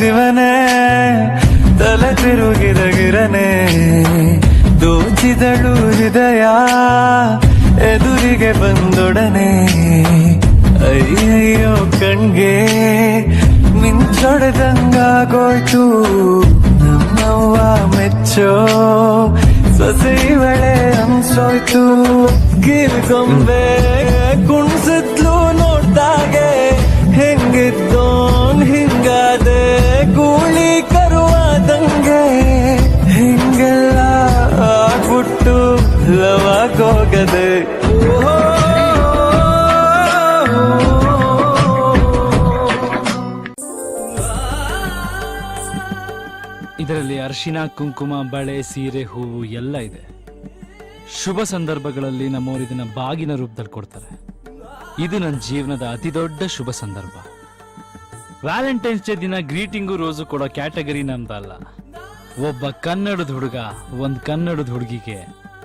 ಶಿವನೇ ತಲೆ ತಿರುಗಿದ ಗಿರನೆ ದೋಚಿದಳು ಹೃದಯ ಎದುರಿಗೆ ಬಂದೊಡನೆ ಅಯ್ಯಯ್ಯೋ ಕಣ್ಗೆ ಮಿಂಚೊಡೆದಂಗಾಗೋಯ್ತು ನಮ್ಮವ್ವ ಮೆಚ್ಚೋ ಸೊಸೆಯವಳೆ ಅನ್ಸೋಯ್ತು ಗಿಲ್ಗೊಂಬೆ ಕುಣ್ಸಿದ್ಲು ನೋಡ್ದಾಗೆ ಹೆಂಗಿದ್ದೋನ್ ಹಿಂಗಾದೆ ಗೂಳಿ ಕರುವಾದಂಗೆ ಹಿಂಗೆಲ್ಲ ಆಗ್ಬಿಟ್ಟು ಲವಾಗೋಗದೆ ಇದರಲ್ಲಿ ಅರಿಶಿನ ಕುಂಕುಮ ಬಳೆ ಸೀರೆ ಹೂವು ಎಲ್ಲ ಇದೆ. ಶುಭ ಸಂದರ್ಭಗಳಲ್ಲಿ ನಮ್ಮವರು ಇದನ್ನ ಬಾಗಿನ ರೂಪದಲ್ಲಿ ಕೊಡ್ತಾರೆ. ಇದು ನನ್ನ ಜೀವನದ ಅತಿ ದೊಡ್ಡ ಶುಭ ಸಂದರ್ಭ. ವ್ಯಾಲೆಂಟೈನ್ಸ್ ಡೇ ದಿನ ಗ್ರೀಟಿಂಗು ರೋಸು ಕೊಡೋ ಕ್ಯಾಟಗರಿ ನಮ್ದಲ್ಲ. ಒಬ್ಬ ಕನ್ನಡದ ಹುಡುಗ ಒಂದ್ ಕನ್ನಡದ ಹುಡುಗಿಗೆ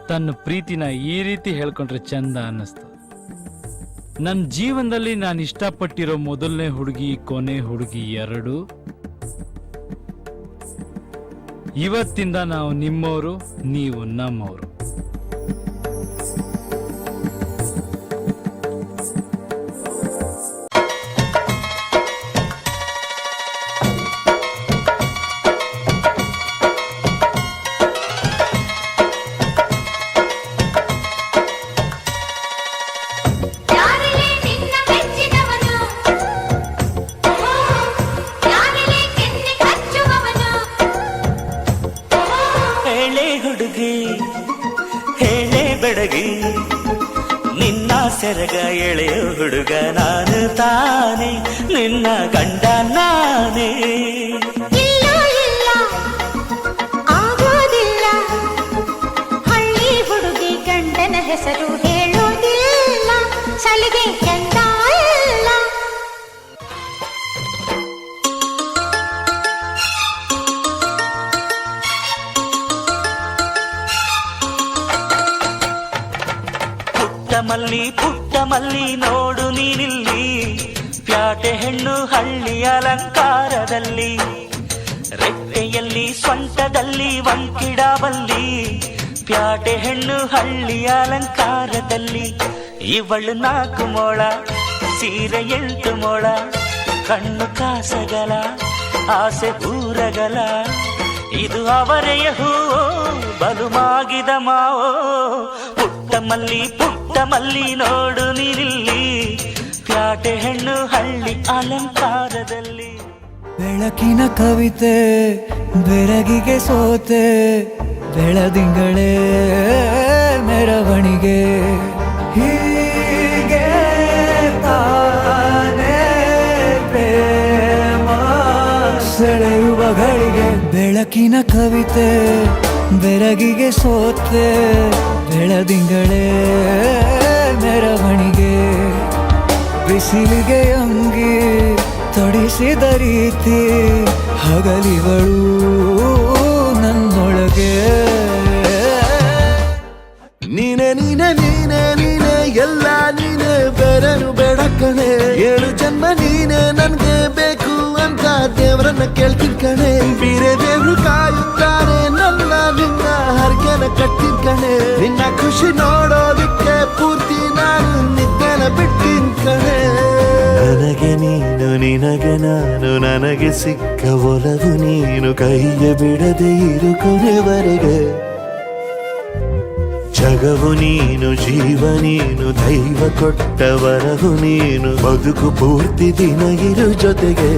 ತನ್ನ ಪ್ರೀತಿನ ಈ ರೀತಿ ಹೇಳ್ಕೊಂಡ್ರೆ ಚಂದ ಅನ್ನಿಸ್ತು. ನನ್ನ ಜೀವನದಲ್ಲಿ ನಾನು ಇಷ್ಟಪಟ್ಟಿರೋ ಮೊದಲನೇ ಹುಡುಗಿ ಕೊನೆ ಹುಡುಗಿ ಎರಡು. ಇವತ್ತಿಂದ ನಾವು ನಿಮ್ಮವರು, ನೀವು ನಮ್ಮವರು. ಹೇಳೆ ಬೆಡಗಿ ನಿನ್ನ ಸೆರಗ ಎಳೆಯ ಹುಡುಗ ನಾನು ತಾನೆ, ನಿನ್ನ ಗಂಡ ನಾನೇ. ಇಲ್ಲ ಇಲ್ಲ ಆಗೋದಿಲ್ಲ, ಹಳ್ಳಿ ಹುಡುಗಿ ಗಂಡನ ಹೆಸರು ಹೇಳೋದಿಲ್ಲ, ಸಲಿಗೆ ಚಂದ ಇಲ್ಲ. ಪುಟ್ಟ ಮಲ್ಲಿ ನೋಡು ನೀನಿಲ್ಲಿ, ಪ್ಯಾಟೆ ಹೆಣ್ಣು ಹಳ್ಳಿ ಅಲಂಕಾರದಲ್ಲಿ, ರೆಟ್ಟೆಯಲ್ಲಿ ಸೊಂಟದಲ್ಲಿ ವಂಕಿಡಬಲ್ಲಿ, ಪ್ಯಾಟೆ ಹೆಣ್ಣು ಹಳ್ಳಿ ಅಲಂಕಾರದಲ್ಲಿ. ಇವಳು 4 ಮೊಳ ಸೀರೆ 8 ಮೊಳ, ಕಣ್ಣು ಕಾಸಗಲ ಆಸೆ ಊರಗಲ, ಇದು ಅವರೆಯ ಹೂವೋ ಬಲು ಮಾಗಿದ ಮಾವೋ. ಪುಟ್ಟ ಮಲ್ಲಿ ನೋಡು ನೀನಿಲ್ಲಿ, ಪ್ಯಾಟೆ ಹೆಣ್ಣು ಹಳ್ಳಿ ಅಲಂಕಾರದಲ್ಲಿ. ಬೆಳಕಿನ ಕವಿತೆ ಬೆರಗಿಗೆ ಸೋತೆ, ಬೆಳದಿಂಗಳೇ ಮೆರವಣಿಗೆ, ಹೀಗೆ ತಾನೇ ಪ್ರೇಮ ಸೆಳೆಯುವ ಗಳಿಗೆ. ಬೆಳಕಿನ ಕವಿತೆ ಬೆರಗಿಗೆ ಸೋತೆ, ಬೆಳದಿಂಗಳೇ ಮೆರವಣಿಗೆ, ಬಿಸಿಲಿಗೆ ಅಂಗಿ ತೊಡಿಸಿದ ರೀತಿ, ಹಗಲಿಗಳು ನನ್ನೊಳಗೆ. ನೀನೆ ನೀನೆ ನೀನೆ ನೀನೆ ಎಲ್ಲ ನೀನೆ, ಬೇರೆನು ಬೇಡ ಕಣೆ. 7 ಜನ್ಮ ನೀನೆ ನನ್ಗೆ ಬೇಕು ಅಂತ ದೇವ್ರನ್ನ ಕೇಳ್ತೀನಿ ಕಣೆ. ಬೇರೆ ದೇವ್ರು ಕಾಯುತ್ತಾರೆ ನನ್ನ ನಿನ್ನ ಹರಕೆನ ಕಟ್ಟಿನ ಕಣೆ. ನಿನ್ನ ಖುಷಿ ನೋಡೋದಿಕ್ಕೆ ಪೂರ್ತಿ ನಾನು ನಿದ್ದೆನ ಬಿಟ್ಟಿನ್ ಕಣೆ. ನನಗೆ ನೀನು ನಿನಗೆ ನಾನು, ನನಗೆ ಸಿಕ್ಕ ಒಲವು ನೀನು, ಕೈಯ ಬಿಡದೆ ಇರು ಕೊನೆವರೆಗೆ. ಜಗವು ನೀನು ಜೀವ ನೀನು, ದೈವ ಕೊಟ್ಟ ವರವು ನೀನು, ಬದುಕು ಪೂರ್ತಿ ದಿನ ಇರು ಜೊತೆಗೆ.